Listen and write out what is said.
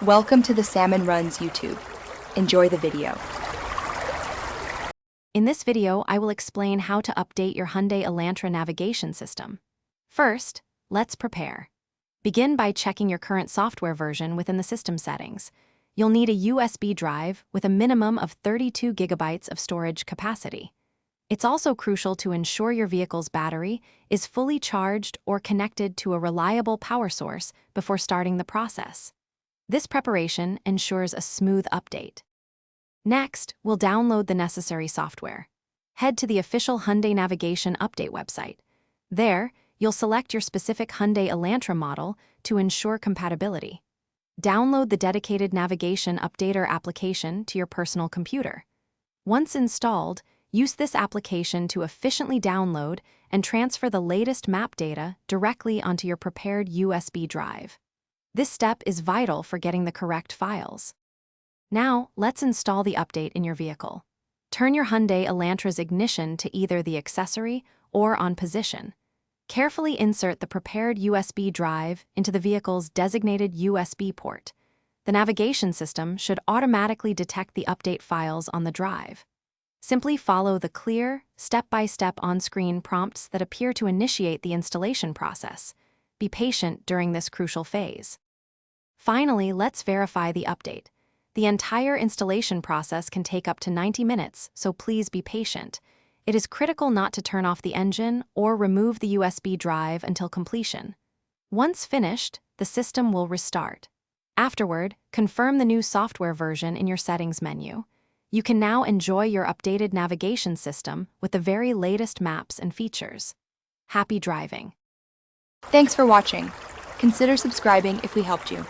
Welcome to the Salmon Runs YouTube. Enjoy the video. In this video, I will explain how to update your Hyundai Elantra navigation system. First, let's prepare. Begin by checking your current software version within the system settings. You'll need a USB drive with a minimum of 32 gigabytes of storage capacity. It's also crucial to ensure your vehicle's battery is fully charged or connected to a reliable power source before starting the process. This preparation ensures a smooth update. Next, we'll download the necessary software. Head to the official Hyundai Navigation Update website. There, you'll select your specific Hyundai Elantra model to ensure compatibility. Download the dedicated Navigation Updater application to your personal computer. Once installed, use this application to efficiently download and transfer the latest map data directly onto your prepared USB drive. This step is vital for getting the correct files. Now, let's install the update in your vehicle. Turn your Hyundai Elantra's ignition to either the accessory or on position. Carefully insert the prepared USB drive into the vehicle's designated USB port. The navigation system should automatically detect the update files on the drive. Simply follow the clear, step-by-step on-screen prompts that appear to initiate the installation process. Be patient during this crucial phase. Finally, let's verify the update. The entire installation process can take up to 90 minutes, so please be patient. It is critical not to turn off the engine or remove the USB drive until completion. Once finished, the system will restart. Afterward, confirm the new software version in your settings menu. You can now enjoy your updated navigation system with the very latest maps and features. Happy driving! Thanks for watching. Consider subscribing if we helped you.